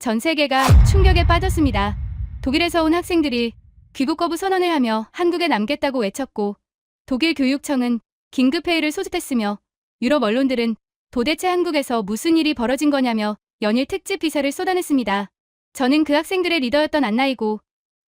전 세계가 충격에 빠졌습니다. 독일에서 온 학생들이 귀국 거부 선언을 하며 한국에 남겠다고 외쳤고, 독일 교육청은 긴급회의를 소집했으며, 유럽 언론들은 도대체 한국에서 무슨 일이 벌어진 거냐며 연일 특집 기사를 쏟아냈습니다. 저는 그 학생들의 리더였던 안나이고,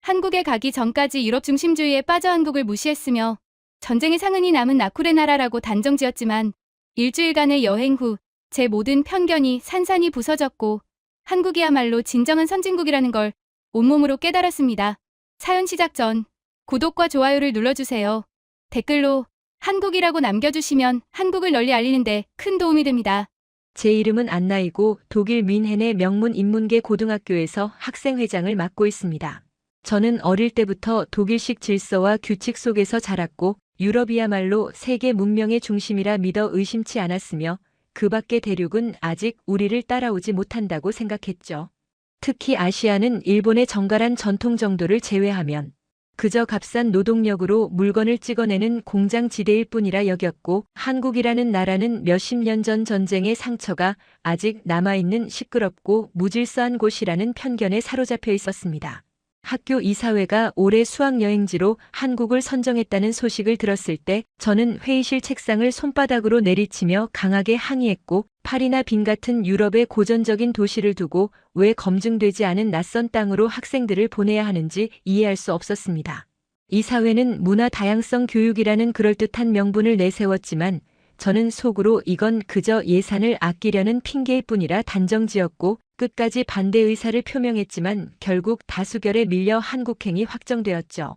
한국에 가기 전까지 유럽 중심주의에 빠져 한국을 무시했으며 전쟁의 상흔이 남은 나쿠르 나라라고 단정지었지만, 일주일간의 여행 후 제 모든 편견이 산산이 부서졌고 한국이야말로 진정한 선진국이라는 걸 온몸으로 깨달았습니다. 사연 시작 전 구독과 좋아요를 눌러주세요. 댓글로 한국이라고 남겨주시면 한국을 널리 알리는데 큰 도움이 됩니다. 제 이름은 안나이고 독일 뮌헨의 명문 인문계 고등학교에서 학생회장을 맡고 있습니다. 저는 어릴 때부터 독일식 질서와 규칙 속에서 자랐고 유럽이야말로 세계 문명의 중심이라 믿어 의심치 않았으며 그 밖의 대륙은 아직 우리를 따라오지 못한다고 생각했죠. 특히 아시아는 일본의 정갈한 전통 정도를 제외하면 그저 값싼 노동력으로 물건을 찍어내는 공장 지대일 뿐이라 여겼고 한국이라는 나라는 몇십 년 전 전쟁의 상처가 아직 남아있는 시끄럽고 무질서한 곳이라는 편견에 사로잡혀 있었습니다. 학교 이사회가 올해 수학여행지로 한국을 선정했다는 소식을 들었을 때 저는 회의실 책상을 손바닥으로 내리치며 강하게 항의했고 파리나 빈 같은 유럽의 고전적인 도시를 두고 왜 검증되지 않은 낯선 땅으로 학생들을 보내야 하는지 이해할 수 없었습니다. 이사회는 문화 다양성 교육이라는 그럴듯한 명분을 내세웠지만 저는 속으로 이건 그저 예산을 아끼려는 핑계일 뿐이라 단정지었고 끝까지 반대 의사를 표명했지만 결국 다수결에 밀려 한국행이 확정되었죠.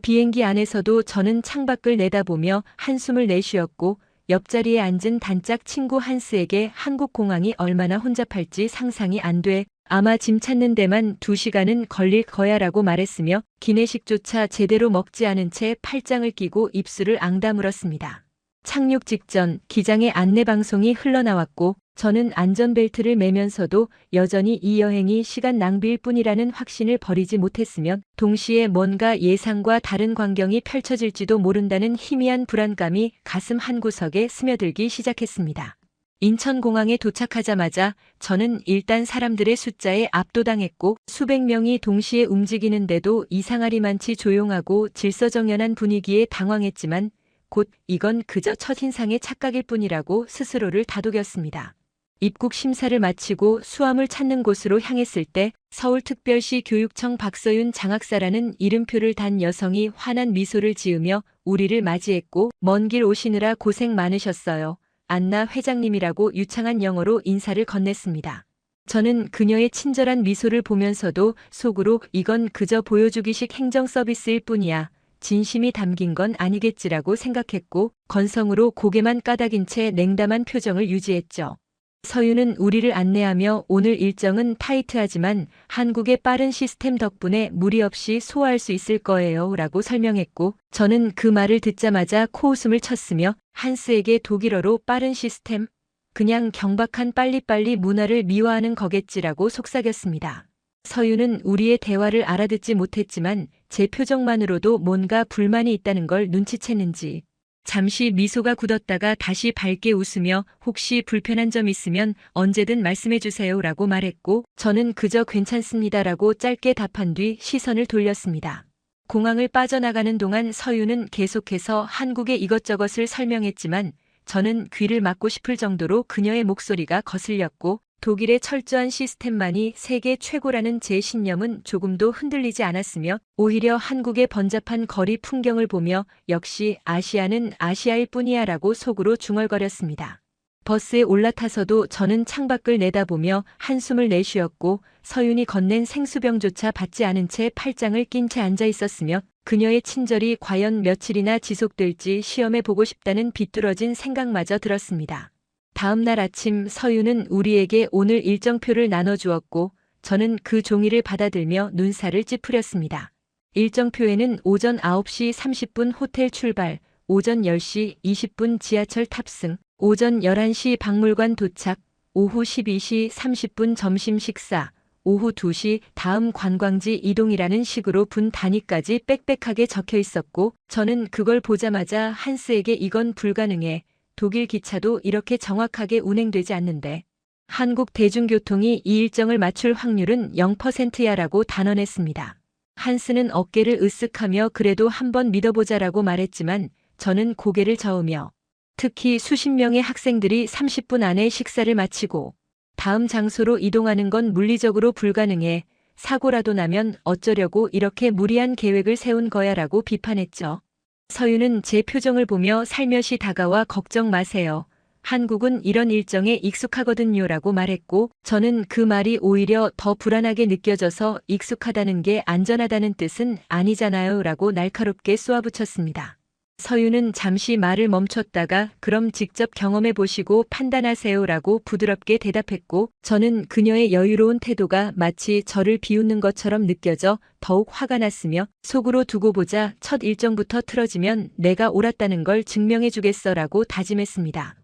비행기 안에서도 저는 창밖을 내다보며 한숨을 내쉬었고 옆자리에 앉은 단짝 친구 한스에게 한국 공항이 얼마나 혼잡할지 상상이 안 돼. 아마 짐 찾는 데만 2시간은 걸릴 거야라고 말했으며 기내식조차 제대로 먹지 않은 채 팔짱을 끼고 입술을 앙다물었습니다. 착륙 직전 기장의 안내방송이 흘러나왔고 저는 안전벨트를 매면서도 여전히 이 여행이 시간 낭비일 뿐이라는 확신을 버리지 못했으며 동시에 뭔가 예상과 다른 광경이 펼쳐질지도 모른다는 희미한 불안감이 가슴 한구석에 스며들기 시작했습니다. 인천공항에 도착하자마자 저는 일단 사람들의 숫자에 압도당했고 수백 명이 동시에 움직이는데도 이상하리만치 조용하고 질서정연한 분위기에 당황했지만 곧 이건 그저 첫인상의 착각일 뿐이라고 스스로를 다독였습니다. 입국 심사를 마치고 수함을 찾는 곳으로 향했을 때 서울특별시 교육청 박서윤 장학사라는 이름표를 단 여성이 환한 미소를 지으며 우리를 맞이했고 먼 길 오시느라 고생 많으셨어요. 안나 회장님이라고 유창한 영어로 인사를 건넸습니다. 저는 그녀의 친절한 미소를 보면서도 속으로 이건 그저 보여주기식 행정 서비스일 뿐이야. 진심이 담긴 건 아니겠지라고 생각했고 건성으로 고개만 까닥인 채 냉담한 표정을 유지했죠. 서윤은 우리를 안내하며 오늘 일정은 타이트하지만 한국의 빠른 시스템 덕분에 무리 없이 소화할 수 있을 거예요 라고 설명했고 저는 그 말을 듣자마자 코웃음을 쳤으며 한스에게 독일어로 빠른 시스템? 그냥 경박한 빨리빨리 문화를 미화하는 거겠지라고 속삭였습니다. 서윤은 우리의 대화를 알아듣지 못했지만 제 표정만으로도 뭔가 불만이 있다는 걸 눈치챘는지 잠시 미소가 굳었다가 다시 밝게 웃으며 혹시 불편한 점 있으면 언제든 말씀해 주세요라고 말했고 저는 그저 괜찮습니다라고 짧게 답한 뒤 시선을 돌렸습니다. 공항을 빠져나가는 동안 서윤은 계속해서 한국의 이것저것을 설명했지만 저는 귀를 막고 싶을 정도로 그녀의 목소리가 거슬렸고 독일의 철저한 시스템만이 세계 최고라는 제 신념은 조금도 흔들리지 않았으며 오히려 한국의 번잡한 거리 풍경을 보며 역시 아시아는 아시아일 뿐이야 라고 속으로 중얼거렸습니다. 버스에 올라타서도 저는 창밖을 내다보며 한숨을 내쉬었고 서윤이 건넨 생수병조차 받지 않은 채 팔짱을 낀 채 앉아 있었으며 그녀의 친절이 과연 며칠이나 지속될지 시험해 보고 싶다는 비뚤어진 생각마저 들었습니다. 다음 날 아침 서윤은 우리에게 오늘 일정표를 나눠주었고 저는 그 종이를 받아들며 눈살을 찌푸렸습니다. 일정표에는 오전 9시 30분 호텔 출발, 오전 10시 20분 지하철 탑승, 오전 11시 박물관 도착, 오후 12시 30분 점심 식사, 오후 2시 다음 관광지 이동이라는 식으로 분 단위까지 빽빽하게 적혀 있었고 저는 그걸 보자마자 한스에게 이건 불가능해. 독일 기차도 이렇게 정확하게 운행되지 않는데 한국 대중교통이 이 일정을 맞출 확률은 0%야라고 단언했습니다. 한스는 어깨를 으쓱하며 그래도 한번 믿어보자라고 말했지만 저는 고개를 저으며 특히 수십 명의 학생들이 30분 안에 식사를 마치고 다음 장소로 이동하는 건 물리적으로 불가능해. 사고라도 나면 어쩌려고 이렇게 무리한 계획을 세운 거야라고 비판했죠. 서윤은 제 표정을 보며 살며시 다가와 걱정 마세요. 한국은 이런 일정에 익숙하거든요라고 말했고 저는 그 말이 오히려 더 불안하게 느껴져서 익숙하다는 게 안전하다는 뜻은 아니잖아요라고 날카롭게 쏘아붙였습니다. 서윤은 잠시 말을 멈췄다가 그럼 직접 경험해 보시고 판단하세요라고 부드럽게 대답했고 저는 그녀의 여유로운 태도가 마치 저를 비웃는 것처럼 느껴져 더욱 화가 났으며 속으로 두고 보자 첫 일정부터 틀어지면 내가 옳았다는 걸 증명해 주겠어라고 다짐했습니다.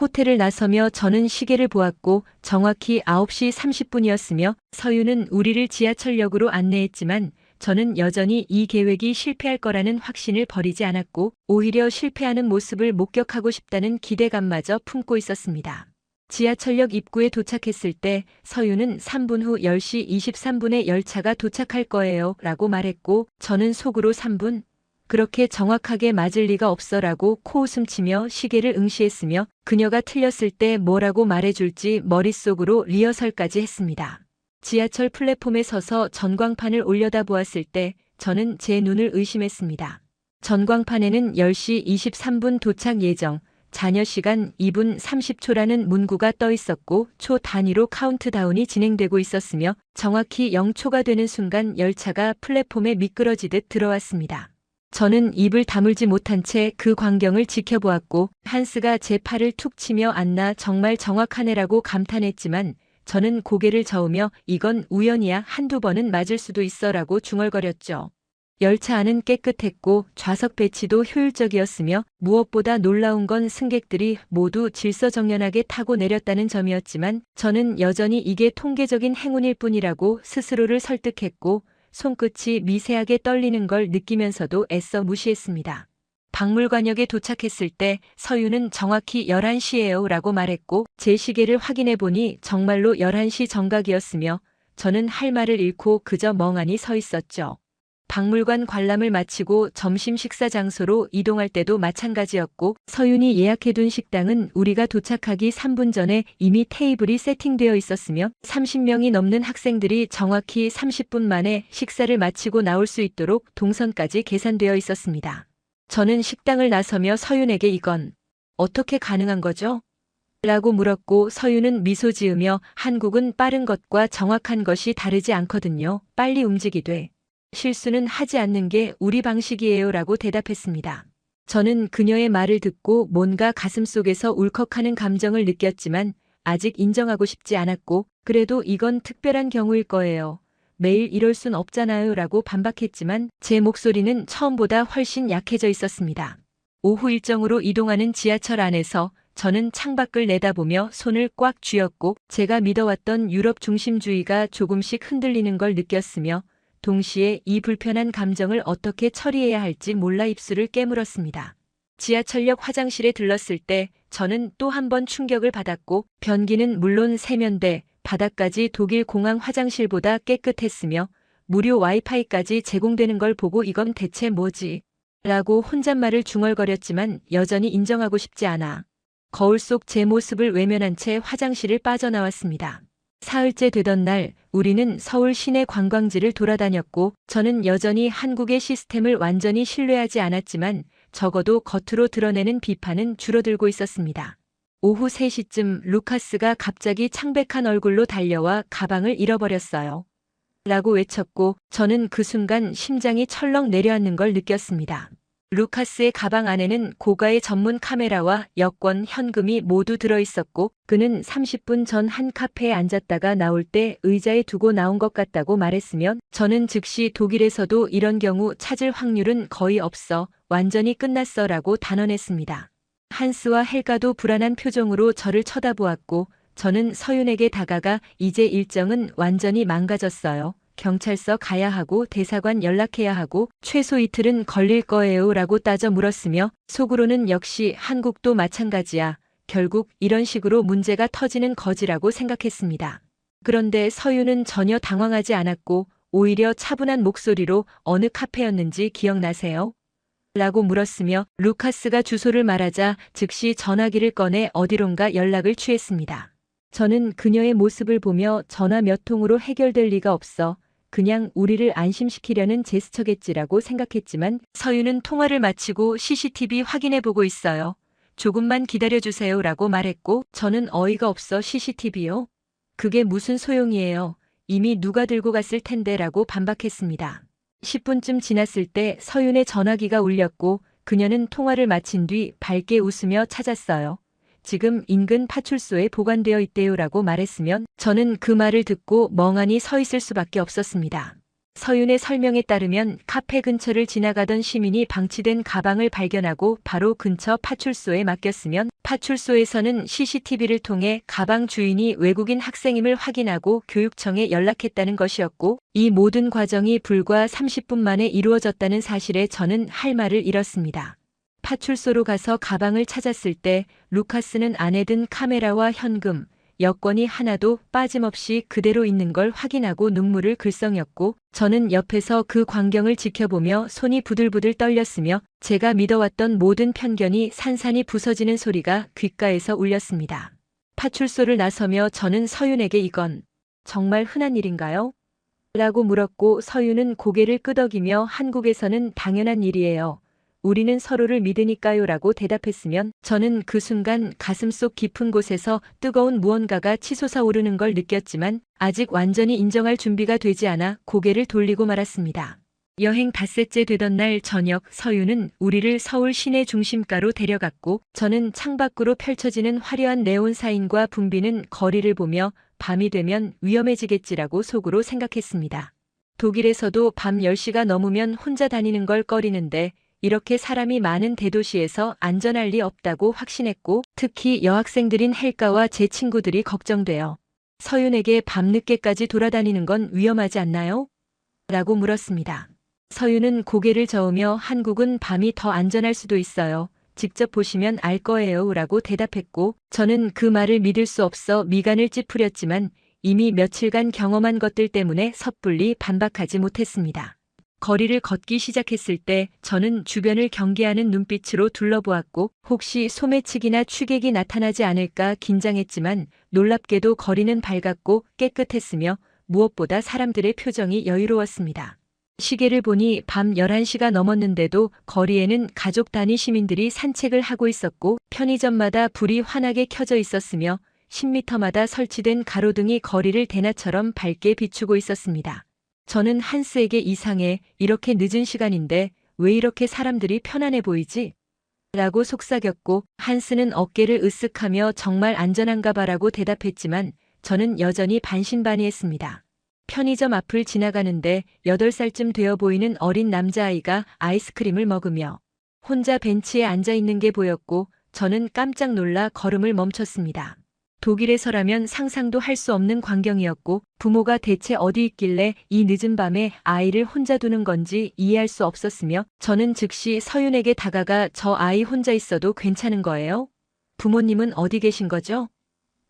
호텔을 나서며 저는 시계를 보았고 정확히 9시 30분이었으며 서윤은 우리를 지하철역으로 안내했지만 저는 여전히 이 계획이 실패할 거라는 확신을 버리지 않았고 오히려 실패하는 모습을 목격하고 싶다는 기대감마저 품고 있었습니다. 지하철역 입구에 도착했을 때 서윤은 3분 후 10시 23분에 열차가 도착할 거예요 라고 말했고 저는 속으로 3분? 그렇게 정확하게 맞을 리가 없어라고 코웃음치며 시계를 응시했으며 그녀가 틀렸을 때 뭐라고 말해줄지 머릿속으로 리허설까지 했습니다. 지하철 플랫폼에 서서 전광판을 올려다보았을 때 저는 제 눈을 의심했습니다. 전광판에는 10시 23분 도착 예정, 잔여 시간 2분 30초라는 문구가 떠 있었고 초 단위로 카운트다운이 진행되고 있었으며 정확히 0초가 되는 순간 열차가 플랫폼에 미끄러지듯 들어왔습니다. 저는 입을 다물지 못한 채 그 광경을 지켜보았고 한스가 제 팔을 툭 치며 안나 정말 정확하네라고 감탄했지만 저는 고개를 저으며 이건 우연이야 한두 번은 맞을 수도 있어라고 중얼거렸죠. 열차 안은 깨끗했고 좌석 배치도 효율적이었으며 무엇보다 놀라운 건 승객들이 모두 질서정연하게 타고 내렸다는 점이었지만 저는 여전히 이게 통계적인 행운일 뿐이라고 스스로를 설득했고 손끝이 미세하게 떨리는 걸 느끼면서도 애써 무시했습니다. 박물관역에 도착했을 때 서윤은 정확히 11시예요 라고 말했고 제 시계를 확인해 보니 정말로 11시 정각이었으며 저는 할 말을 잃고 그저 멍하니 서 있었죠. 박물관 관람을 마치고 점심 식사 장소로 이동할 때도 마찬가지였고 서윤이 예약해둔 식당은 우리가 도착하기 3분 전에 이미 테이블이 세팅되어 있었으며 30명이 넘는 학생들이 정확히 30분 만에 식사를 마치고 나올 수 있도록 동선까지 계산되어 있었습니다. 저는 식당을 나서며 서윤에게 이건 어떻게 가능한 거죠? 라고 물었고 서윤은 미소 지으며 한국은 빠른 것과 정확한 것이 다르지 않거든요. 빨리 움직이되 실수는 하지 않는 게 우리 방식이에요 라고 대답했습니다. 저는 그녀의 말을 듣고 뭔가 가슴속에서 울컥하는 감정을 느꼈지만 아직 인정하고 싶지 않았고 그래도 이건 특별한 경우일 거예요. 매일 이럴 순 없잖아요 라고 반박했지만 제 목소리는 처음보다 훨씬 약해져 있었습니다. 오후 일정으로 이동하는 지하철 안에서 저는 창밖을 내다보며 손을 꽉 쥐었고 제가 믿어왔던 유럽 중심주의가 조금씩 흔들리는 걸 느꼈으며 동시에 이 불편한 감정을 어떻게 처리해야 할지 몰라 입술을 깨물었습니다. 지하철역 화장실에 들렀을 때 저는 또 한 번 충격을 받았고 변기는 물론 세면대, 바닥까지 독일 공항 화장실보다 깨끗했으며 무료 와이파이까지 제공되는 걸 보고 이건 대체 뭐지? 라고 혼잣말을 중얼거렸지만 여전히 인정하고 싶지 않아 거울 속 제 모습을 외면한 채 화장실을 빠져나왔습니다. 사흘째 되던 날 우리는 서울 시내 관광지를 돌아다녔고 저는 여전히 한국의 시스템을 완전히 신뢰하지 않았지만 적어도 겉으로 드러내는 비판은 줄어들고 있었습니다. 오후 3시쯤 루카스가 갑자기 창백한 얼굴로 달려와 가방을 잃어버렸어요. 라고 외쳤고 저는 그 순간 심장이 철렁 내려앉는 걸 느꼈습니다. 루카스의 가방 안에는 고가의 전문 카메라와 여권, 현금이 모두 들어있었고 그는 30분 전 한 카페에 앉았다가 나올 때 의자에 두고 나온 것 같다고 말했으면 저는 즉시 독일에서도 이런 경우 찾을 확률은 거의 없어 완전히 끝났어 라고 단언했습니다. 한스와 헬가도 불안한 표정으로 저를 쳐다보았고 저는 서윤에게 다가가 이제 일정은 완전히 망가졌어요. 경찰서 가야 하고 대사관 연락해야 하고 최소 이틀은 걸릴 거예요 라고 따져 물었으며 속으로는 역시 한국도 마찬가지야. 결국 이런 식으로 문제가 터지는 거지라고 생각했습니다. 그런데 서유는 전혀 당황하지 않았고 오히려 차분한 목소리로 어느 카페였는지 기억나세요? 라고 물었으며 루카스가 주소를 말하자 즉시 전화기를 꺼내 어디론가 연락을 취했습니다. 저는 그녀의 모습을 보며 전화 몇 통으로 해결될 리가 없어 그냥 우리를 안심시키려는 제스처겠지라고 생각했지만 서유는 통화를 마치고 CCTV 확인해보고 있어요. 조금만 기다려주세요 라고 말했고 저는 어이가 없어 CCTV요? 그게 무슨 소용이에요. 이미 누가 들고 갔을 텐데 라고 반박했습니다. 10분쯤 지났을 때 서윤의 전화기가 울렸고 그녀는 통화를 마친 뒤 밝게 웃으며 찾았어요. 지금 인근 파출소에 보관되어 있대요 라고 말했으면 저는 그 말을 듣고 멍하니 서 있을 수밖에 없었습니다. 서윤의 설명에 따르면 카페 근처를 지나가던 시민이 방치된 가방을 발견하고 바로 근처 파출소에 맡겼으면 파출소에서는 CCTV를 통해 가방 주인이 외국인 학생임을 확인하고 교육청에 연락했다는 것이었고 이 모든 과정이 불과 30분 만에 이루어졌다는 사실에 저는 할 말을 잃었습니다. 파출소로 가서 가방을 찾았을 때 루카스는 안에 든 카메라와 현금, 여권이 하나도 빠짐없이 그대로 있는 걸 확인하고 눈물을 글썽였고 저는 옆에서 그 광경을 지켜보며 손이 부들부들 떨렸으며 제가 믿어왔던 모든 편견이 산산이 부서지는 소리가 귓가에서 울렸습니다. 파출소를 나서며 저는 서윤에게 이건 정말 흔한 일인가요? 라고 물었고 서윤은 고개를 끄덕이며 한국에서는 당연한 일이에요. 우리는 서로를 믿으니까요 라고 대답했으면 저는 그 순간 가슴속 깊은 곳에서 뜨거운 무언가가 치솟아 오르는 걸 느꼈지만 아직 완전히 인정할 준비가 되지 않아 고개를 돌리고 말았습니다. 여행 닷새째 되던 날 저녁 서유는 우리를 서울 시내 중심가로 데려갔고 저는 창밖으로 펼쳐지는 화려한 네온 사인과 붐비는 거리를 보며 밤이 되면 위험해지겠지라고 속으로 생각했습니다. 독일에서도 밤 10시가 넘으면 혼자 다니는 걸 꺼리는데 이렇게 사람이 많은 대도시에서 안전할 리 없다고 확신했고 특히 여학생들인 헬가와 제 친구들이 걱정돼요. 서윤에게 밤늦게까지 돌아다니는 건 위험하지 않나요? 라고 물었습니다. 서윤은 고개를 저으며 한국은 밤이 더 안전할 수도 있어요. 직접 보시면 알 거예요 라고 대답했고 저는 그 말을 믿을 수 없어 미간을 찌푸렸지만 이미 며칠간 경험한 것들 때문에 섣불리 반박하지 못했습니다. 거리를 걷기 시작했을 때 저는 주변을 경계하는 눈빛으로 둘러보았고 혹시 소매치기나 취객이 나타나지 않을까 긴장했지만 놀랍게도 거리는 밝았고 깨끗했으며 무엇보다 사람들의 표정이 여유로웠습니다. 시계를 보니 밤 11시가 넘었는데도 거리에는 가족 단위 시민들이 산책을 하고 있었고 편의점마다 불이 환하게 켜져 있었으며 10m마다 설치된 가로등이 거리를 대낮처럼 밝게 비추고 있었습니다. 저는 한스에게 이상해 이렇게 늦은 시간인데 왜 이렇게 사람들이 편안해 보이지? 라고 속삭였고 한스는 어깨를 으쓱하며 정말 안전한가 봐라고 대답했지만 저는 여전히 반신반의했습니다. 편의점 앞을 지나가는데 8살쯤 되어 보이는 어린 남자아이가 아이스크림을 먹으며 혼자 벤치에 앉아 있는 게 보였고 저는 깜짝 놀라 걸음을 멈췄습니다. 독일에서라면 상상도 할 수 없는 광경이었고 부모가 대체 어디 있길래 이 늦은 밤에 아이를 혼자 두는 건지 이해할 수 없었으며 저는 즉시 서윤에게 다가가 저 아이 혼자 있어도 괜찮은 거예요? 부모님은 어디 계신 거죠?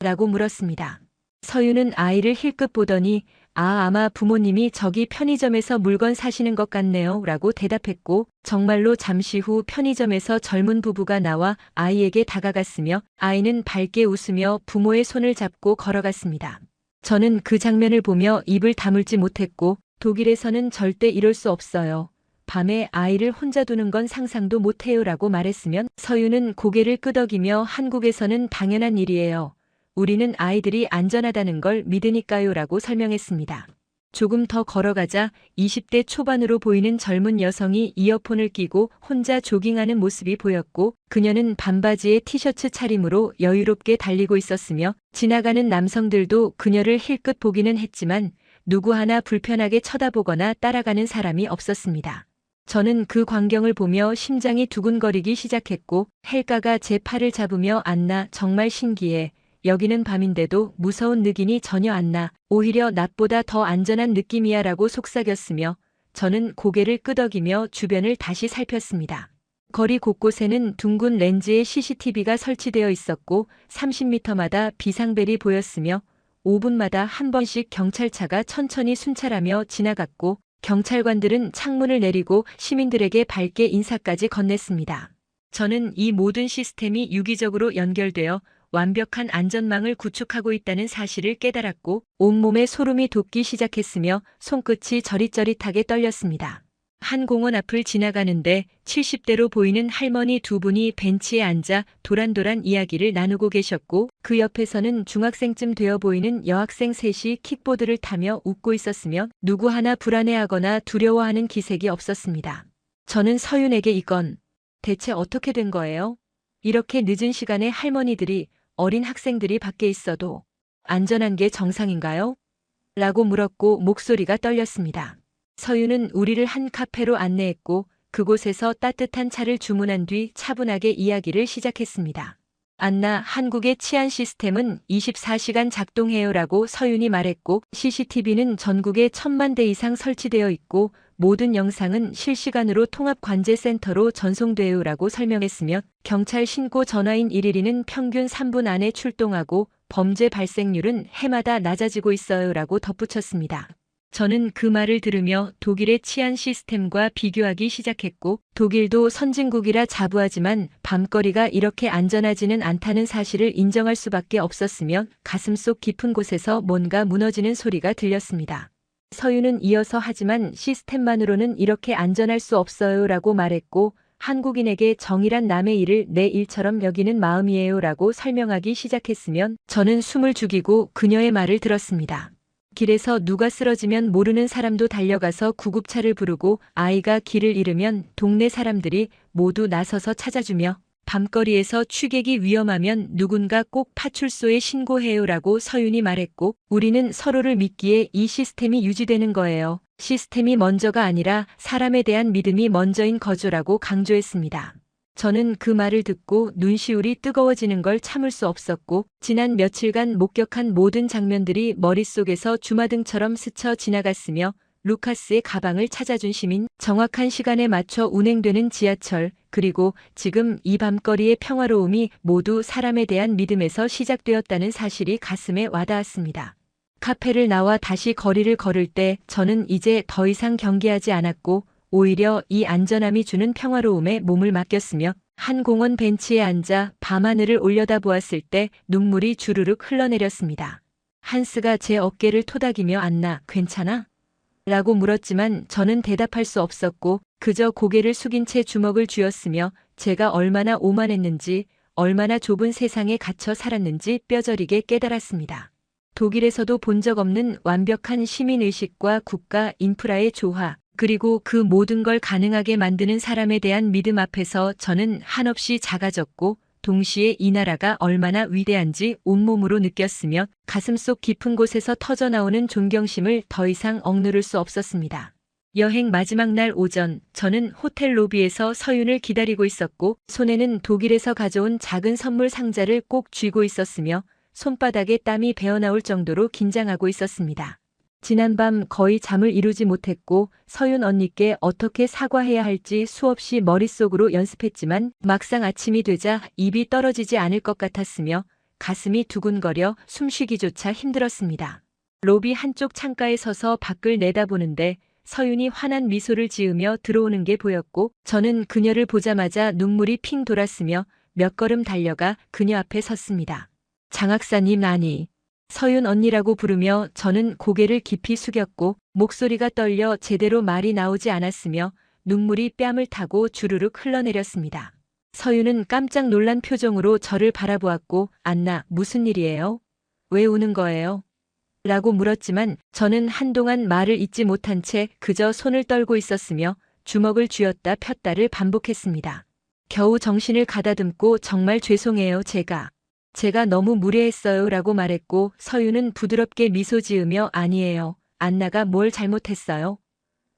라고 물었습니다. 서윤은 아이를 힐끗 보더니 아마 부모님이 저기 편의점에서 물건 사시는 것 같네요 라고 대답했고 정말로 잠시 후 편의점에서 젊은 부부가 나와 아이에게 다가갔으며 아이는 밝게 웃으며 부모의 손을 잡고 걸어갔습니다. 저는 그 장면을 보며 입을 다물지 못했고 독일에서는 절대 이럴 수 없어요. 밤에 아이를 혼자 두는 건 상상도 못해요 라고 말했으면 서윤은 고개를 끄덕이며 한국에서는 당연한 일이에요. 우리는 아이들이 안전하다는 걸 믿으니까요 라고 설명했습니다. 조금 더 걸어가자 20대 초반으로 보이는 젊은 여성이 이어폰을 끼고 혼자 조깅하는 모습이 보였고 그녀는 반바지에 티셔츠 차림으로 여유롭게 달리고 있었으며 지나가는 남성들도 그녀를 힐끗 보기는 했지만 누구 하나 불편하게 쳐다보거나 따라가는 사람이 없었습니다. 저는 그 광경을 보며 심장이 두근거리기 시작했고 헬가가 제 팔을 잡으며 안나 정말 신기해. 여기는 밤인데도 무서운 느낌이 전혀 안 나. 오히려 낮보다 더 안전한 느낌이야 라고 속삭였으며 저는 고개를 끄덕이며 주변을 다시 살폈습니다. 거리 곳곳에는 둥근 렌즈의 CCTV가 설치되어 있었고 30m마다 비상벨이 보였으며 5분마다 한 번씩 경찰차가 천천히 순찰하며 지나갔고 경찰관들은 창문을 내리고 시민들에게 밝게 인사까지 건넸습니다. 저는 이 모든 시스템이 유기적으로 연결되어 완벽한 안전망을 구축하고 있다는 사실을 깨달았고 온몸에 소름이 돋기 시작했으며 손끝이 저릿저릿하게 떨렸습니다. 한 공원 앞을 지나가는데 70대로 보이는 할머니 두 분이 벤치에 앉아 도란도란 이야기를 나누고 계셨고 그 옆에서는 중학생쯤 되어 보이는 여학생 셋이 킥보드를 타며 웃고 있었으며 누구 하나 불안해하거나 두려워하는 기색이 없었습니다. 저는 서윤에게 이건 대체 어떻게 된 거예요? 이렇게 늦은 시간에 할머니들이 어린 학생들이 밖에 있어도 안전한 게 정상인가요? 라고 물었고 목소리가 떨렸습니다. 서윤은 우리를 한 카페로 안내했고 그곳에서 따뜻한 차를 주문한 뒤 차분하게 이야기를 시작했습니다. 안나, 한국의 치안 시스템은 24시간 작동해요라고 서윤이 말했고 CCTV는 전국에 1000만 대 이상 설치되어 있고 모든 영상은 실시간으로 통합관제센터로 전송돼요라고 설명했으며 경찰 신고 전화인 112는 평균 3분 안에 출동하고 범죄 발생률은 해마다 낮아지고 있어요라고 덧붙였습니다. 저는 그 말을 들으며 독일의 치안 시스템과 비교하기 시작했고 독일도 선진국이라 자부하지만 밤거리가 이렇게 안전하지는 않다는 사실을 인정할 수밖에 없었으며 가슴속 깊은 곳에서 뭔가 무너지는 소리가 들렸습니다. 서윤은 이어서 하지만 시스템만으로는 이렇게 안전할 수 없어요 라고 말했고 한국인에게 정의란 남의 일을 내 일처럼 여기는 마음이에요 라고 설명하기 시작했으며 저는 숨을 죽이고 그녀의 말을 들었습니다. 길에서 누가 쓰러지면 모르는 사람도 달려가서 구급차를 부르고 아이가 길을 잃으면 동네 사람들이 모두 나서서 찾아주며 밤거리에서 취객이 위험하면 누군가 꼭 파출소에 신고해요라고 서윤이 말했고 우리는 서로를 믿기에 이 시스템이 유지되는 거예요. 시스템이 먼저가 아니라 사람에 대한 믿음이 먼저인 거죠라고 강조했습니다. 저는 그 말을 듣고 눈시울이 뜨거워지는 걸 참을 수 없었고 지난 며칠간 목격한 모든 장면들이 머릿속에서 주마등처럼 스쳐 지나갔으며 루카스의 가방을 찾아준 시민, 정확한 시간에 맞춰 운행되는 지하철, 그리고 지금 이 밤거리의 평화로움이 모두 사람에 대한 믿음에서 시작되었다는 사실이 가슴에 와닿았습니다. 카페를 나와 다시 거리를 걸을 때 저는 이제 더 이상 경계하지 않았고 오히려 이 안전함이 주는 평화로움에 몸을 맡겼으며 한 공원 벤치에 앉아 밤하늘을 올려다보았을 때 눈물이 주르륵 흘러내렸습니다. 한스가 제 어깨를 토닥이며 안나, 괜찮아? 라고 물었지만 저는 대답할 수 없었고 그저 고개를 숙인 채 주먹을 쥐었으며 제가 얼마나 오만했는지 얼마나 좁은 세상에 갇혀 살았는지 뼈저리게 깨달았습니다. 독일에서도 본 적 없는 완벽한 시민의식과 국가 인프라의 조화 그리고 그 모든 걸 가능하게 만드는 사람에 대한 믿음 앞에서 저는 한없이 작아졌고 동시에 이 나라가 얼마나 위대한지 온몸으로 느꼈으며 가슴속 깊은 곳에서 터져나오는 존경심을 더 이상 억누를 수 없었습니다. 여행 마지막 날 오전 저는 호텔 로비에서 서윤을 기다리고 있었고 손에는 독일에서 가져온 작은 선물 상자를 꼭 쥐고 있었으며 손바닥에 땀이 배어나올 정도로 긴장하고 있었습니다. 지난밤 거의 잠을 이루지 못했고 서윤 언니께 어떻게 사과해야 할지 수없이 머릿속으로 연습했지만 막상 아침이 되자 입이 떨어지지 않을 것 같았으며 가슴이 두근거려 숨쉬기조차 힘들었습니다. 로비 한쪽 창가에 서서 밖을 내다보는데 서윤이 환한 미소를 지으며 들어오는 게 보였고 저는 그녀를 보자마자 눈물이 핑 돌았으며 몇 걸음 달려가 그녀 앞에 섰습니다. 장학사님 아니. 서윤 언니라고 부르며 저는 고개를 깊이 숙였고 목소리가 떨려 제대로 말이 나오지 않았으며 눈물이 뺨을 타고 주르륵 흘러내렸습니다. 서윤은 깜짝 놀란 표정으로 저를 바라보았고 안나 무슨 일이에요? 왜 우는 거예요? 라고 물었지만 저는 한동안 말을 잇지 못한 채 그저 손을 떨고 있었으며 주먹을 쥐었다 폈다를 반복했습니다. 겨우 정신을 가다듬고 정말 죄송해요 제가 너무 무례했어요 라고 말했고 서윤은 부드럽게 미소 지으며 아니에요. 안나가 뭘 잘못했어요?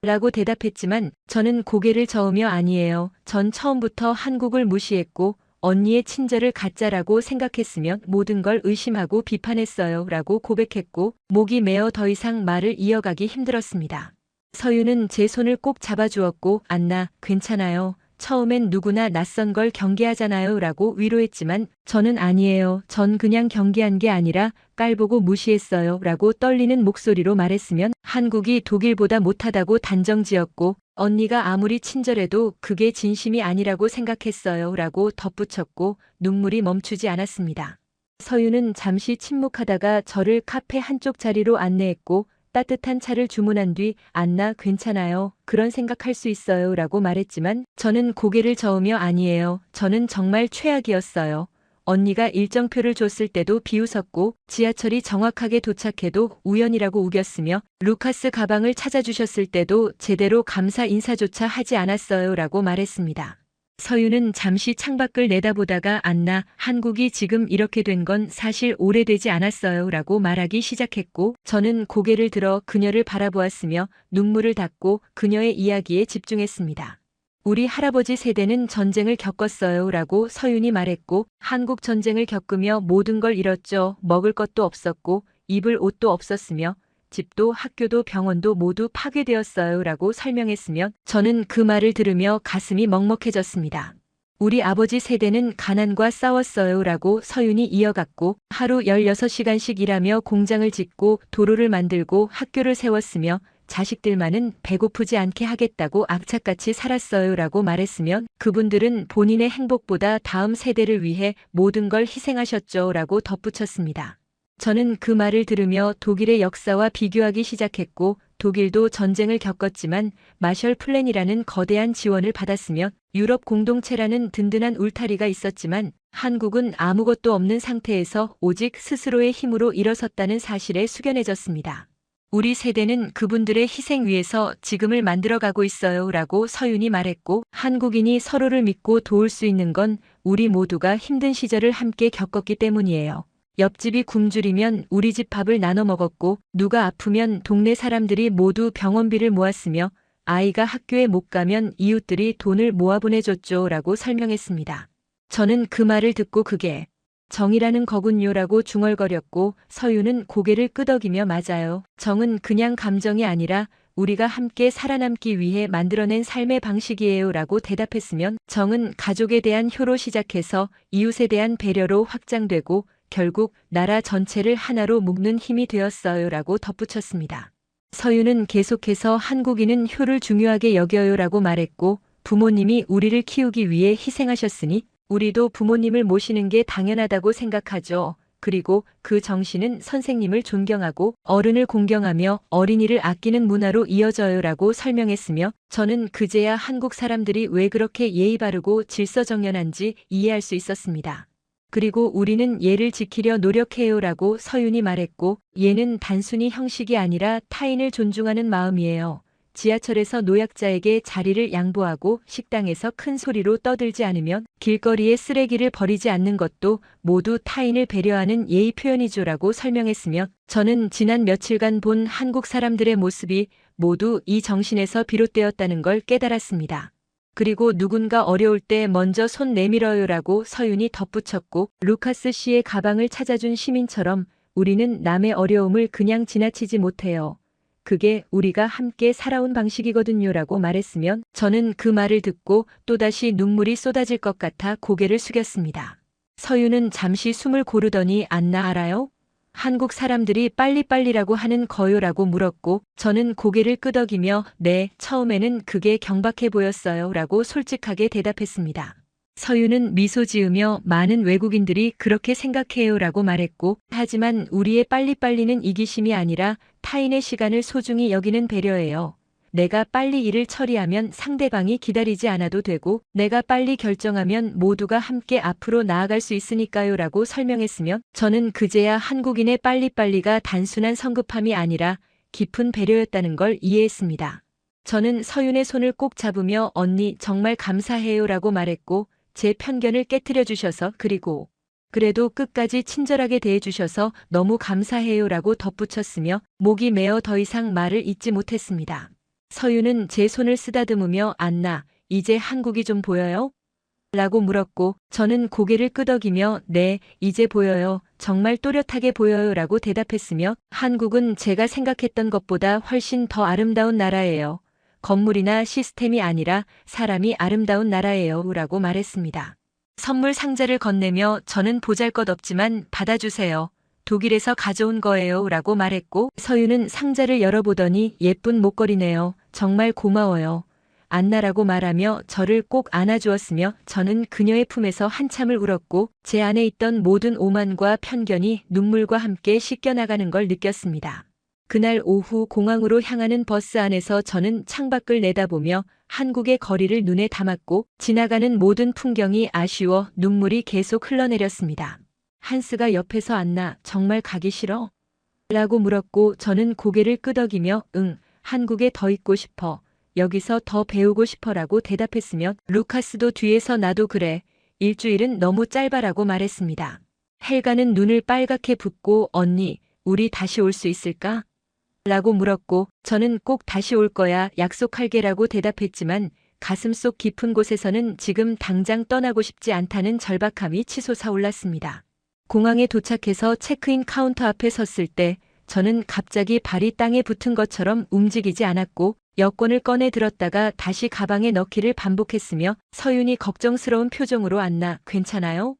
라고 대답했지만 저는 고개를 저으며 아니에요. 전 처음부터 한국을 무시했고 언니의 친절을 가짜라고 생각했으며 모든 걸 의심하고 비판했어요 라고 고백했고 목이 메어 더 이상 말을 이어가기 힘들었습니다. 서윤은 제 손을 꼭 잡아주었고 안나 괜찮아요. 처음엔 누구나 낯선 걸 경계하잖아요 라고 위로했지만 저는 아니에요. 전 그냥 경계한 게 아니라 깔보고 무시했어요 라고 떨리는 목소리로 말했으면 한국이 독일보다 못하다고 단정지었고 언니가 아무리 친절해도 그게 진심이 아니라고 생각했어요 라고 덧붙였고 눈물이 멈추지 않았습니다. 서유는 잠시 침묵하다가 저를 카페 한쪽 자리로 안내했고 따뜻한 차를 주문한 뒤 안나 괜찮아요. 그런 생각할 수 있어요 라고 말했지만 저는 고개를 저으며 아니에요. 저는 정말 최악이었어요. 언니가 일정표를 줬을 때도 비웃었고 지하철이 정확하게 도착해도 우연이라고 우겼으며 루카스 가방을 찾아주셨을 때도 제대로 감사 인사조차 하지 않았어요 라고 말했습니다. 서유는 잠시 창밖을 내다보다가 안나, 한국이 지금 이렇게 된 건 사실 오래되지 않았어요 라고 말하기 시작했고 저는 고개를 들어 그녀를 바라보았으며 눈물을 닦고 그녀의 이야기에 집중했습니다. 우리 할아버지 세대는 전쟁을 겪었어요 라고 서윤이 말했고 한국 전쟁을 겪으며 모든 걸 잃었죠. 먹을 것도 없었고 입을 옷도 없었으며 집도 학교도 병원도 모두 파괴되었어요 라고 설명했으며 저는 그 말을 들으며 가슴이 먹먹해졌습니다. 우리 아버지 세대는 가난과 싸웠어요 라고 서윤이 이어갔고 하루 16시간씩 일하며 공장을 짓고 도로를 만들고 학교를 세웠으며 자식들만은 배고프지 않게 하겠다고 악착같이 살았어요 라고 말했으며 그분들은 본인의 행복보다 다음 세대를 위해 모든 걸 희생하셨죠 라고 덧붙였습니다. 저는 그 말을 들으며 독일의 역사와 비교하기 시작했고 독일도 전쟁을 겪었지만 마셜 플랜이라는 거대한 지원을 받았으며 유럽 공동체라는 든든한 울타리가 있었지만 한국은 아무것도 없는 상태에서 오직 스스로의 힘으로 일어섰다는 사실에 숙연해졌습니다. 우리 세대는 그분들의 희생 위에서 지금을 만들어가고 있어요 라고 서윤이 말했고 한국인이 서로를 믿고 도울 수 있는 건 우리 모두가 힘든 시절을 함께 겪었기 때문이에요. 옆집이 굶주리면 우리 집 밥을 나눠 먹었고 누가 아프면 동네 사람들이 모두 병원비를 모았으며 아이가 학교에 못 가면 이웃들이 돈을 모아 보내줬죠 라고 설명했습니다. 저는 그 말을 듣고 그게 정이라는 거군요 라고 중얼거렸고 서유는 고개를 끄덕이며 맞아요. 정은 그냥 감정이 아니라 우리가 함께 살아남기 위해 만들어낸 삶의 방식이에요 라고 대답했으면 정은 가족에 대한 효로 시작해서 이웃에 대한 배려로 확장되고 결국 나라 전체를 하나로 묶는 힘이 되었어요 라고 덧붙였습니다. 서유는 계속해서 한국인은 효를 중요하게 여겨요 라고 말했고 부모님이 우리를 키우기 위해 희생하셨으니 우리도 부모님을 모시는 게 당연하다고 생각하죠. 그리고 그 정신은 선생님을 존경하고 어른을 공경하며 어린이를 아끼는 문화로 이어져요 라고 설명했으며 저는 그제야 한국 사람들이 왜 그렇게 예의 바르고 질서정연한지 이해할 수 있었습니다. 그리고 우리는 예를 지키려 노력해요 라고 서윤이 말했고 예는 단순히 형식이 아니라 타인을 존중하는 마음이에요. 지하철에서 노약자에게 자리를 양보하고 식당에서 큰 소리로 떠들지 않으면 길거리에 쓰레기를 버리지 않는 것도 모두 타인을 배려하는 예의 표현이죠 라고 설명했으며 저는 지난 며칠간 본 한국 사람들의 모습이 모두 이 정신에서 비롯되었다는 걸 깨달았습니다. 그리고 누군가 어려울 때 먼저 손 내밀어요 라고 서윤이 덧붙였고 루카스 씨의 가방을 찾아준 시민처럼 우리는 남의 어려움을 그냥 지나치지 못해요. 그게 우리가 함께 살아온 방식이거든요 라고 말했으면 저는 그 말을 듣고 또다시 눈물이 쏟아질 것 같아 고개를 숙였습니다. 서윤은 잠시 숨을 고르더니 안나 알아요? 한국 사람들이 빨리빨리라고 하는 거요라고 물었고 저는 고개를 끄덕이며 네, 처음에는 그게 경박해 보였어요 라고 솔직하게 대답했습니다. 서유는 미소 지으며 많은 외국인들이 그렇게 생각해요 라고 말했고 하지만 우리의 빨리빨리는 이기심이 아니라 타인의 시간을 소중히 여기는 배려예요. 내가 빨리 일을 처리하면 상대방이 기다리지 않아도 되고 내가 빨리 결정하면 모두가 함께 앞으로 나아갈 수 있으니까요 라고 설명했으며 저는 그제야 한국인의 빨리빨리가 단순한 성급함이 아니라 깊은 배려였다는 걸 이해했습니다. 저는 서윤의 손을 꼭 잡으며 언니 정말 감사해요 라고 말했고 제 편견을 깨트려 주셔서 그래도 끝까지 친절하게 대해주셔서 너무 감사해요 라고 덧붙였으며 목이 메어 더 이상 말을 잇지 못했습니다. 서윤은 제 손을 쓰다듬으며 안나, 이제 한국이 좀 보여요? 라고 물었고 저는 고개를 끄덕이며 네, 이제 보여요. 정말 또렷하게 보여요 라고 대답했으며 한국은 제가 생각했던 것보다 훨씬 더 아름다운 나라예요. 건물이나 시스템이 아니라 사람이 아름다운 나라예요 라고 말했습니다. 선물 상자를 건네며 저는 보잘것없지만 받아주세요. 독일에서 가져온 거예요 라고 말했고 서유는 상자를 열어보더니 예쁜 목걸이네요. 정말 고마워요. 안나라고 말하며 저를 꼭 안아주었으며 저는 그녀의 품에서 한참을 울었고 제 안에 있던 모든 오만과 편견이 눈물과 함께 씻겨나가는 걸 느꼈습니다. 그날 오후 공항으로 향하는 버스 안에서 저는 창밖을 내다보며 한국의 거리를 눈에 담았고 지나가는 모든 풍경이 아쉬워 눈물이 계속 흘러내렸습니다. 한스가 옆에서 안나 정말 가기 싫어? 라고 물었고 저는 고개를 끄덕이며 응, 한국에 더 있고 싶어. 여기서 더 배우고 싶어라고 대답했으며 루카스도 뒤에서 나도 그래. 일주일은 너무 짧아라고 말했습니다. 헬가는 눈을 빨갛게 붓고 언니, 우리 다시 올 수 있을까? 라고 물었고 저는 꼭 다시 올 거야 약속할게라고 대답했지만 가슴속 깊은 곳에서는 지금 당장 떠나고 싶지 않다는 절박함이 치솟아 올랐습니다. 공항에 도착해서 체크인 카운터 앞에 섰을 때 저는 갑자기 발이 땅에 붙은 것처럼 움직이지 않았고 여권을 꺼내 들었다가 다시 가방에 넣기를 반복했으며 서윤이 걱정스러운 표정으로 안나 괜찮아요?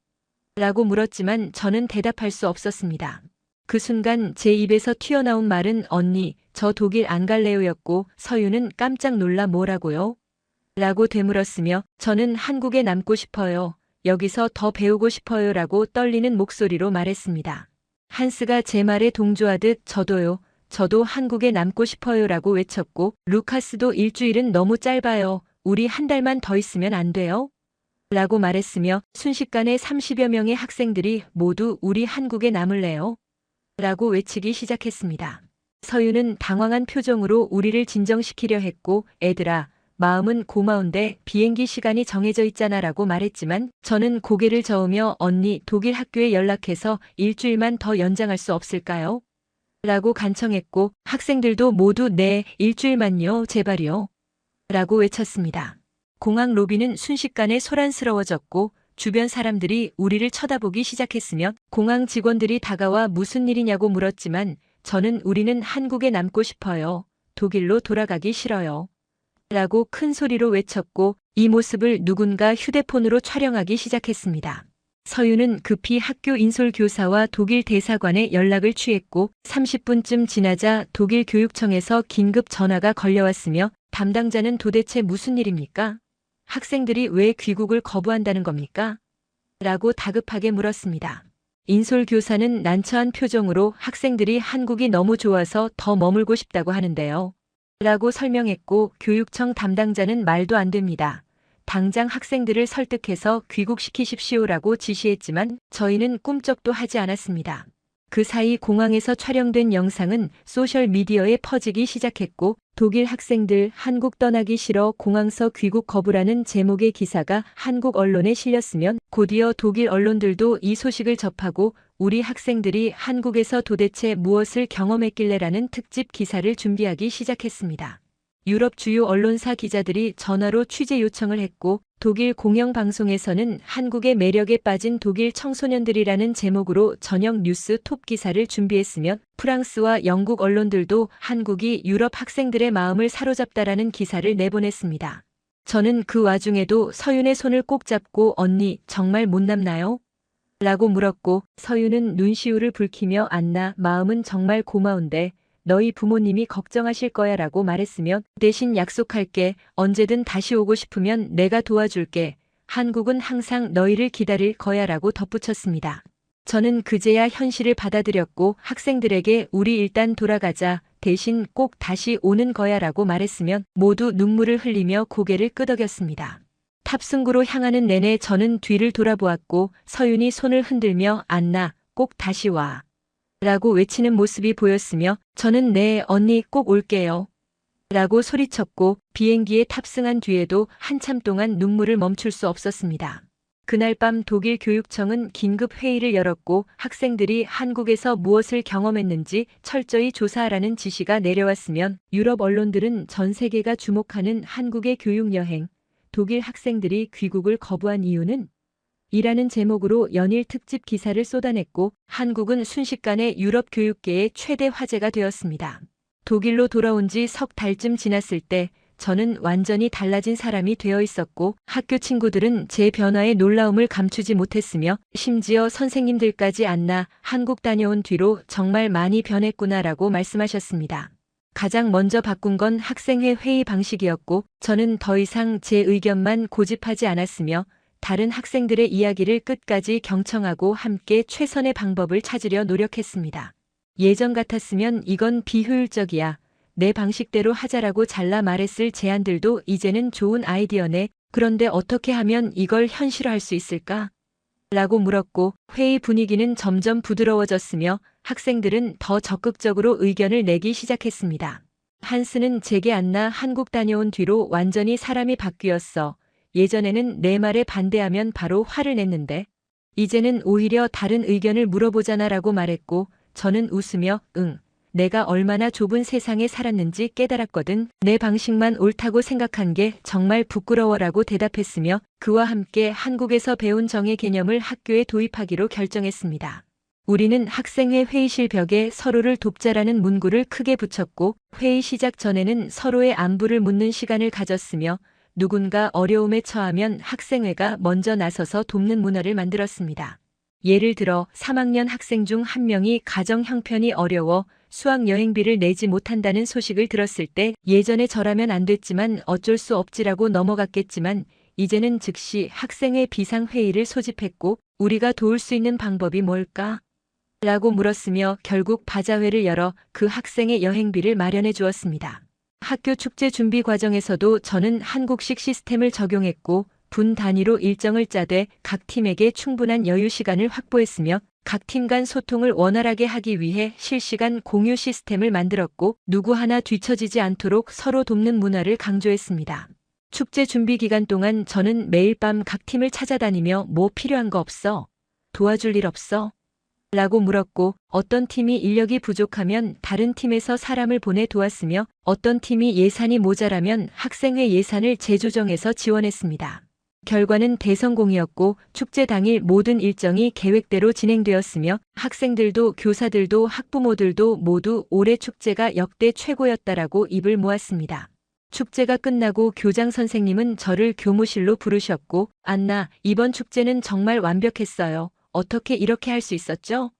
라고 물었지만 저는 대답할 수 없었습니다. 그 순간 제 입에서 튀어나온 말은 언니, 저 독일 안 갈래요였고 서윤은 깜짝 놀라 뭐라고요? 라고 되물었으며 저는 한국에 남고 싶어요. 여기서 더 배우고 싶어요 라고 떨리는 목소리로 말했습니다. 한스가 제 말에 동조하듯 저도요. 저도 한국에 남고 싶어요 라고 외쳤고 루카스도 일주일은 너무 짧아요. 우리 한 달만 더 있으면 안 돼요? 라고 말했으며 순식간에 30여 명의 학생들이 모두 우리 한국에 남을래요? 라고 외치기 시작했습니다. 서유는 당황한 표정으로 우리를 진정시키려 했고 애들아, 마음은 고마운데 비행기 시간이 정해져 있잖아 라고 말했지만 저는 고개를 저으며 언니 독일 학교에 연락해서 일주일만 더 연장할 수 없을까요? 라고 간청했고 학생들도 모두 네, 일주일만요, 제발요. 라고 외쳤습니다. 공항 로비는 순식간에 소란스러워졌고 주변 사람들이 우리를 쳐다보기 시작했으며 공항 직원들이 다가와 무슨 일이냐고 물었지만 저는 우리는 한국에 남고 싶어요. 독일로 돌아가기 싫어요. 라고 큰 소리로 외쳤고 이 모습을 누군가 휴대폰으로 촬영하기 시작했습니다. 서유는 급히 학교 인솔교사와 독일 대사관에 연락을 취했고 30분쯤 지나자 독일 교육청에서 긴급 전화가 걸려왔으며 담당자는 도대체 무슨 일입니까? 학생들이 왜 귀국을 거부한다는 겁니까? 라고 다급하게 물었습니다. 인솔교사는 난처한 표정으로 학생들이 한국이 너무 좋아서 더 머물고 싶다고 하는데요. 라고 설명했고 교육청 담당자는 말도 안 됩니다. 당장 학생들을 설득해서 귀국시키십시오라고 지시했지만 저희는 꿈쩍도 하지 않았습니다. 그 사이 공항에서 촬영된 영상은 소셜미디어에 퍼지기 시작했고 독일 학생들 한국 떠나기 싫어 공항서 귀국 거부라는 제목의 기사가 한국 언론에 실렸으면 곧이어 독일 언론들도 이 소식을 접하고 우리 학생들이 한국에서 도대체 무엇을 경험했길래라는 특집 기사를 준비하기 시작했습니다. 유럽 주요 언론사 기자들이 전화로 취재 요청을 했고 독일 공영방송에서는 한국의 매력에 빠진 독일 청소년들이라는 제목으로 저녁 뉴스 톱 기사를 준비했으며 프랑스와 영국 언론들도 한국이 유럽 학생들의 마음을 사로잡다라는 기사를 내보냈습니다. 저는 그 와중에도 서윤의 손을 꼭 잡고 언니 정말 못 남나요? 라고 물었고 서윤은 눈시울을 붉히며 안나 마음은 정말 고마운데 너희 부모님이 걱정하실 거야 라고 말했으며 대신 약속할게. 언제든 다시 오고 싶으면 내가 도와줄게. 한국은 항상 너희를 기다릴 거야 라고 덧붙였습니다. 저는 그제야 현실을 받아들였고 학생들에게 우리 일단 돌아가자. 대신 꼭 다시 오는 거야 라고 말했으며 모두 눈물을 흘리며 고개를 끄덕였습니다. 탑승구로 향하는 내내 저는 뒤를 돌아보았고 서윤이 손을 흔들며 안나 꼭 다시 와. 라고 외치는 모습이 보였으며 저는 네 언니 꼭 올게요. 라고 소리쳤고 비행기에 탑승한 뒤에도 한참 동안 눈물을 멈출 수 없었습니다. 그날 밤 독일 교육청은 긴급 회의를 열었고 학생들이 한국에서 무엇을 경험했는지 철저히 조사하라는 지시가 내려왔으면 유럽 언론들은 전 세계가 주목하는 한국의 교육여행, 독일 학생들이 귀국을 거부한 이유는? 이라는 제목으로 연일 특집 기사를 쏟아냈고 한국은 순식간에 유럽 교육계의 최대 화제가 되었습니다. 독일로 돌아온 지 석 달쯤 지났을 때 저는 완전히 달라진 사람이 되어 있었고 학교 친구들은 제 변화에 놀라움을 감추지 못했으며 심지어 선생님들까지 안나 한국 다녀온 뒤로 정말 많이 변했구나라고 말씀하셨습니다. 가장 먼저 바꾼 건 학생회 회의 방식이었고 저는 더 이상 제 의견만 고집하지 않았으며 다른 학생들의 이야기를 끝까지 경청하고 함께 최선의 방법을 찾으려 노력했습니다. 예전 같았으면 이건 비효율적이야. 내 방식대로 하자라고 잘라 말했을 제안들도 이제는 좋은 아이디어네. 그런데 어떻게 하면 이걸 현실화할 수 있을까? 라고 물었고 회의 분위기는 점점 부드러워졌으며 학생들은 더 적극적으로 의견을 내기 시작했습니다. 한스는 제게 안나 한국 다녀온 뒤로 완전히 사람이 바뀌었어. 예전에는 내 말에 반대하면 바로 화를 냈는데 이제는 오히려 다른 의견을 물어보잖아라고 말했고 저는 웃으며 응. 내가 얼마나 좁은 세상에 살았는지 깨달았거든. 내 방식만 옳다고 생각한 게 정말 부끄러워라고 대답했으며 그와 함께 한국에서 배운 정의 개념을 학교에 도입하기로 결정했습니다. 우리는 학생회 회의실 벽에 서로를 돕자라는 문구를 크게 붙였고 회의 시작 전에는 서로의 안부를 묻는 시간을 가졌으며 누군가 어려움에 처하면 학생회가 먼저 나서서 돕는 문화를 만들었습니다. 예를 들어 3학년 학생 중 한 명이 가정 형편이 어려워 수학 여행비를 내지 못한다는 소식을 들었을 때 예전에 저라면 안 됐지만 어쩔 수 없지라고 넘어갔겠지만 이제는 즉시 학생회 비상회의를 소집했고 우리가 도울 수 있는 방법이 뭘까? 라고 물었으며 결국 바자회를 열어 그 학생의 여행비를 마련해 주었습니다. 학교 축제 준비 과정에서도 저는 한국식 시스템을 적용했고 분 단위로 일정을 짜되 각 팀에게 충분한 여유 시간을 확보했으며 각 팀 간 소통을 원활하게 하기 위해 실시간 공유 시스템을 만들었고 누구 하나 뒤처지지 않도록 서로 돕는 문화를 강조했습니다. 축제 준비 기간 동안 저는 매일 밤 각 팀을 찾아다니며 뭐 필요한 거 없어? 도와줄 일 없어? 라고 물었고 어떤 팀이 인력이 부족하면 다른 팀에서 사람을 보내 도왔으며 어떤 팀이 예산이 모자라면 학생회 예산을 재조정해서 지원했습니다. 결과는 대성공이었고 축제 당일 모든 일정이 계획대로 진행되었으며 학생들도 교사들도 학부모들도 모두 올해 축제가 역대 최고였다라고 입을 모았습니다. 축제가 끝나고 교장 선생님은 저를 교무실로 부르셨고 안나, 이번 축제는 정말 완벽했어요. 어떻게 이렇게 할 수 있었죠?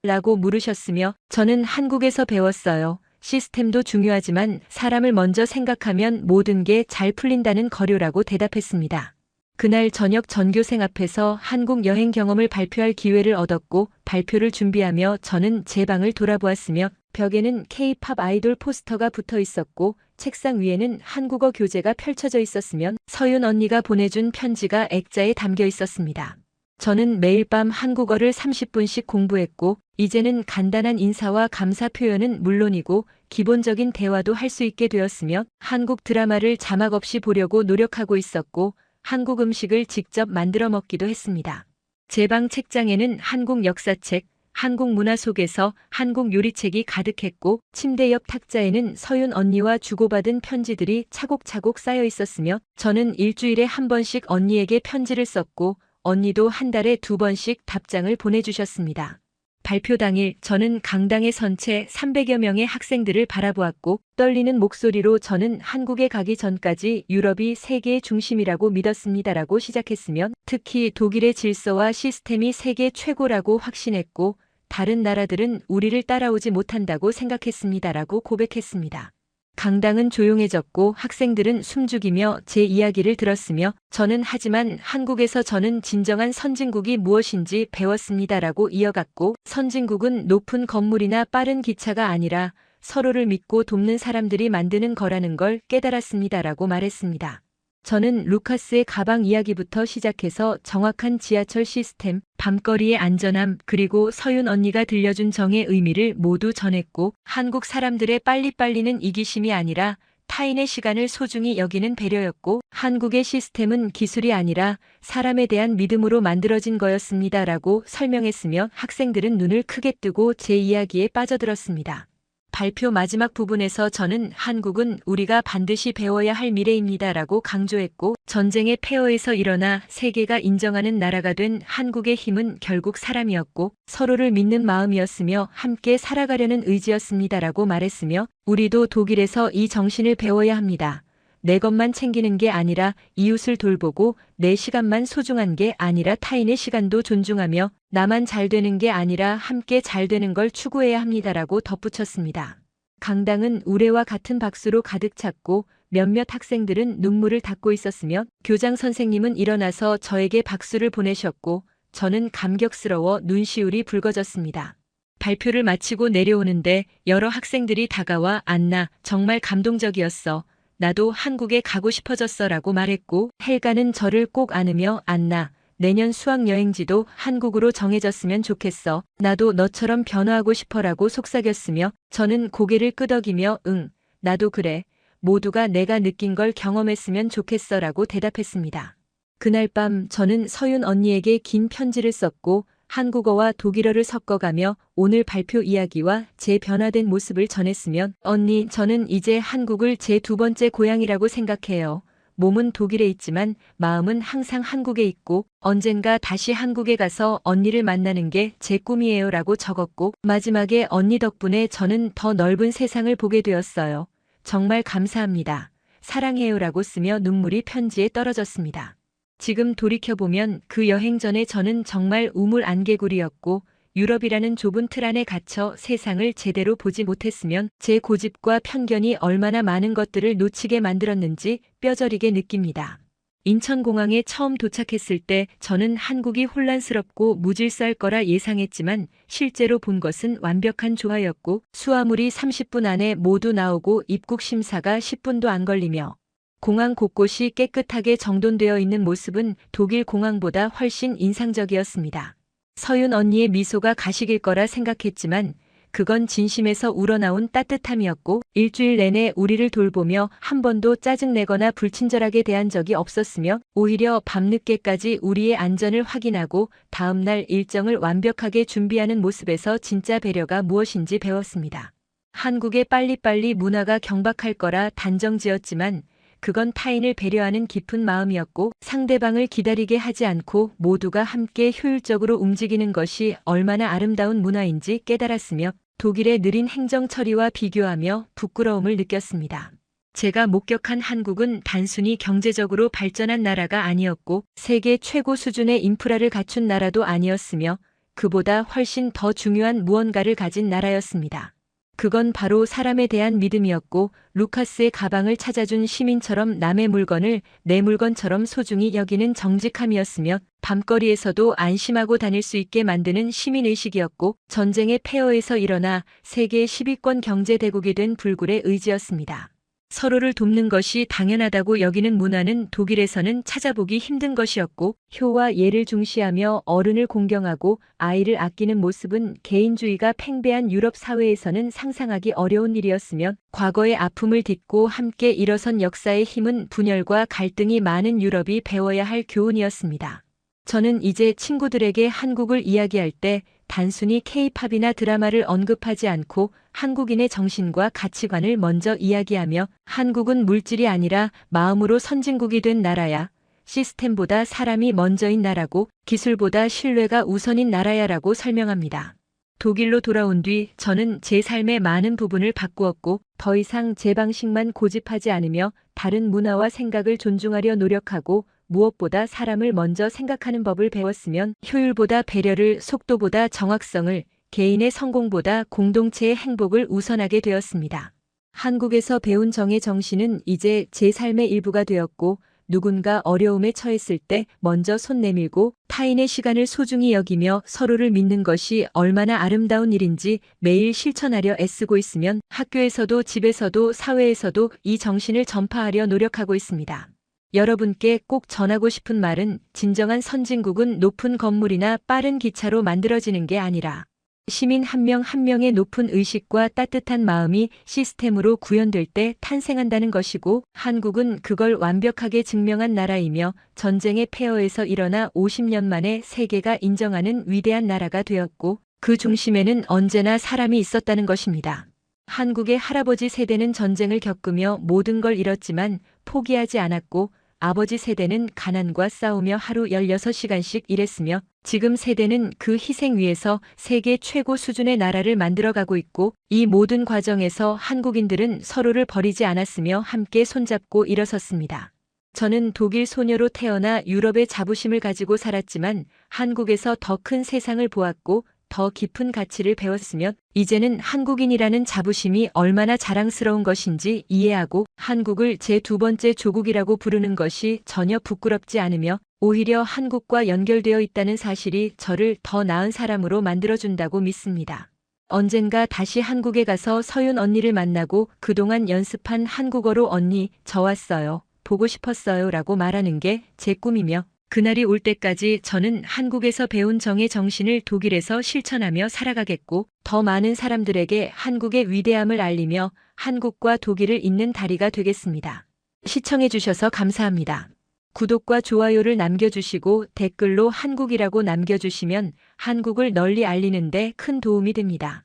라고 물으셨으며 저는 한국에서 배웠어요. 시스템도 중요하지만 사람을 먼저 생각하면 모든 게 잘 풀린다는 거료라고 대답했습니다. 그날 저녁 전교생 앞에서 한국 여행 경험을 발표할 기회를 얻었고 발표를 준비하며 저는 제 방을 돌아보았으며 벽에는 K-팝 아이돌 포스터가 붙어 있었고 책상 위에는 한국어 교재가 펼쳐져 있었으며 서윤 언니가 보내준 편지가 액자에 담겨 있었습니다. 저는 매일 밤 한국어를 30분씩 공부했고 이제는 간단한 인사와 감사 표현은 물론이고 기본적인 대화도 할 수 있게 되었으며 한국 드라마를 자막 없이 보려고 노력하고 있었고 한국 음식을 직접 만들어 먹기도 했습니다. 제 방 책장에는 한국 역사책, 한국 문화 속에서 한국 요리책이 가득했고 침대 옆 탁자에는 서윤 언니와 주고받은 편지들이 차곡차곡 쌓여 있었으며 저는 일주일에 한 번씩 언니에게 편지를 썼고 언니도 한 달에 2번씩 답장을 보내주셨습니다. 발표 당일 저는 강당에 선 채 300여 명의 학생들을 바라보았고 떨리는 목소리로 저는 한국에 가기 전까지 유럽이 세계의 중심이라고 믿었습니다라고 시작했으며 특히 독일의 질서와 시스템이 세계 최고라고 확신했고 다른 나라들은 우리를 따라오지 못한다고 생각했습니다라고 고백했습니다. 강당은 조용해졌고 학생들은 숨죽이며 제 이야기를 들었으며 저는 하지만 한국에서 저는 진정한 선진국이 무엇인지 배웠습니다라고 이어갔고 선진국은 높은 건물이나 빠른 기차가 아니라 서로를 믿고 돕는 사람들이 만드는 거라는 걸 깨달았습니다라고 말했습니다. 저는 루카스의 가방 이야기부터 시작해서 정확한 지하철 시스템, 밤거리의 안전함, 그리고 서윤 언니가 들려준 정의 의미를 모두 전했고 한국 사람들의 빨리빨리는 이기심이 아니라 타인의 시간을 소중히 여기는 배려였고 한국의 시스템은 기술이 아니라 사람에 대한 믿음으로 만들어진 거였습니다라고 설명했으며 학생들은 눈을 크게 뜨고 제 이야기에 빠져들었습니다. 발표 마지막 부분에서 저는 한국은 우리가 반드시 배워야 할 미래입니다라고 강조했고 전쟁의 폐허에서 일어나 세계가 인정하는 나라가 된 한국의 힘은 결국 사람이었고 서로를 믿는 마음이었으며 함께 살아가려는 의지였습니다라고 말했으며 우리도 독일에서 이 정신을 배워야 합니다. 내 것만 챙기는 게 아니라 이웃을 돌보고 내 시간만 소중한 게 아니라 타인의 시간도 존중하며 나만 잘 되는 게 아니라 함께 잘 되는 걸 추구해야 합니다라고 덧붙였습니다. 강당은 우레와 같은 박수로 가득 찼고 몇몇 학생들은 눈물을 닦고 있었으며 교장 선생님은 일어나서 저에게 박수를 보내셨고 저는 감격스러워 눈시울이 붉어졌습니다. 발표를 마치고 내려오는데 여러 학생들이 다가와 안나 정말 감동적이었어. 나도 한국에 가고 싶어졌어 라고 말했고 헬가는 저를 꼭 안으며 안나 내년 수학여행지도 한국으로 정해졌으면 좋겠어. 나도 너처럼 변화하고 싶어라고 속삭였으며 저는 고개를 끄덕이며 응, 나도 그래. 모두가 내가 느낀 걸 경험했으면 좋겠어라고 대답했습니다. 그날 밤 저는 서윤 언니에게 긴 편지를 썼고 한국어와 독일어를 섞어가며 오늘 발표 이야기와 제 변화된 모습을 전했으며 언니, 저는 이제 한국을 제 두 번째 고향이라고 생각해요. 몸은 독일에 있지만 마음은 항상 한국에 있고 언젠가 다시 한국에 가서 언니를 만나는 게 제 꿈이에요 라고 적었고 마지막에 언니 덕분에 저는 더 넓은 세상을 보게 되었어요. 정말 감사합니다. 사랑해요 라고 쓰며 눈물이 편지에 떨어졌습니다. 지금 돌이켜보면 그 여행 전에 저는 정말 우물 안개구리였고 유럽이라는 좁은 틀 안에 갇혀 세상을 제대로 보지 못했으면 제 고집과 편견이 얼마나 많은 것들을 놓치게 만들었는지 뼈저리게 느낍니다. 인천공항에 처음 도착했을 때 저는 한국이 혼란스럽고 무질서할 거라 예상했지만 실제로 본 것은 완벽한 조화였고 수화물이 30분 안에 모두 나오고 입국 심사가 10분도 안 걸리며 공항 곳곳이 깨끗하게 정돈되어 있는 모습은 독일 공항보다 훨씬 인상적이었습니다. 서윤 언니의 미소가 가식일 거라 생각했지만 그건 진심에서 우러나온 따뜻함이었고 일주일 내내 우리를 돌보며 한 번도 짜증내거나 불친절하게 대한 적이 없었으며 오히려 밤늦게까지 우리의 안전을 확인하고 다음날 일정을 완벽하게 준비하는 모습에서 진짜 배려가 무엇인지 배웠습니다. 한국의 빨리빨리 문화가 경박할 거라 단정지었지만 그건 타인을 배려하는 깊은 마음이었고 상대방을 기다리게 하지 않고 모두가 함께 효율적으로 움직이는 것이 얼마나 아름다운 문화인지 깨달았으며 독일의 느린 행정 처리와 비교하며 부끄러움을 느꼈습니다. 제가 목격한 한국은 단순히 경제적으로 발전한 나라가 아니었고 세계 최고 수준의 인프라를 갖춘 나라도 아니었으며 그보다 훨씬 더 중요한 무언가를 가진 나라였습니다. 그건 바로 사람에 대한 믿음이었고 루카스의 가방을 찾아준 시민처럼 남의 물건을 내 물건처럼 소중히 여기는 정직함이었으며 밤거리에서도 안심하고 다닐 수 있게 만드는 시민의식이었고 전쟁의 폐허에서 일어나 세계 10위권 경제대국이 된 불굴의 의지였습니다. 서로를 돕는 것이 당연하다고 여기는 문화는 독일에서는 찾아보기 힘든 것이었고 효와 예를 중시하며 어른을 공경하고 아이를 아끼는 모습은 개인주의가 팽배한 유럽 사회에서는 상상하기 어려운 일이었으며 과거의 아픔을 딛고 함께 일어선 역사의 힘은 분열과 갈등이 많은 유럽이 배워야 할 교훈이었습니다. 저는 이제 친구들에게 한국을 이야기할 때 단순히 K-팝이나 드라마를 언급하지 않고 한국인의 정신과 가치관을 먼저 이야기하며 한국은 물질이 아니라 마음으로 선진국이 된 나라야. 시스템보다 사람이 먼저인 나라고 기술보다 신뢰가 우선인 나라야라고 설명합니다. 독일로 돌아온 뒤 저는 제 삶의 많은 부분을 바꾸었고 더 이상 제 방식만 고집하지 않으며 다른 문화와 생각을 존중하려 노력하고 무엇보다 사람을 먼저 생각하는 법을 배웠으면 효율보다 배려를, 속도보다 정확성을, 개인의 성공보다 공동체의 행복을 우선하게 되었습니다. 한국에서 배운 정의 정신은 이제 제 삶의 일부가 되었고 누군가 어려움에 처했을 때 먼저 손 내밀고 타인의 시간을 소중히 여기며 서로를 믿는 것이 얼마나 아름다운 일인지 매일 실천하려 애쓰고 있으면 학교에서도 집에서도 사회에서도 이 정신을 전파하려 노력하고 있습니다. 여러분께 꼭 전하고 싶은 말은 진정한 선진국은 높은 건물이나 빠른 기차로 만들어지는 게 아니라 시민 한 명 한 명의 높은 의식과 따뜻한 마음이 시스템으로 구현될 때 탄생한다는 것이고 한국은 그걸 완벽하게 증명한 나라이며 전쟁의 폐허에서 일어나 50년 만에 세계가 인정하는 위대한 나라가 되었고 그 중심에는 언제나 사람이 있었다는 것입니다. 한국의 할아버지 세대는 전쟁을 겪으며 모든 걸 잃었지만 포기하지 않았고 아버지 세대는 가난과 싸우며 하루 16시간씩 일했으며 지금 세대는 그 희생 위에서 세계 최고 수준의 나라를 만들어가고 있고 이 모든 과정에서 한국인들은 서로를 버리지 않았으며 함께 손잡고 일어섰습니다. 저는 독일 소녀로 태어나 유럽의 자부심을 가지고 살았지만 한국에서 더 큰 세상을 보았고 더 깊은 가치를 배웠으며 이제는 한국인이라는 자부심이 얼마나 자랑스러운 것인지 이해하고 한국을 제 두 번째 조국이라고 부르는 것이 전혀 부끄럽지 않으며 오히려 한국과 연결되어 있다는 사실이 저를 더 나은 사람으로 만들어준다고 믿습니다. 언젠가 다시 한국에 가서 서윤 언니를 만나고 그동안 연습한 한국어로 언니, 저 왔어요. 보고 싶었어요. 라고 말하는 게 제 꿈이며 그날이 올 때까지 저는 한국에서 배운 정의 정신을 독일에서 실천하며 살아가겠고 더 많은 사람들에게 한국의 위대함을 알리며 한국과 독일을 잇는 다리가 되겠습니다. 시청해주셔서 감사합니다. 구독과 좋아요를 남겨주시고 댓글로 한국이라고 남겨주시면 한국을 널리 알리는 데 큰 도움이 됩니다.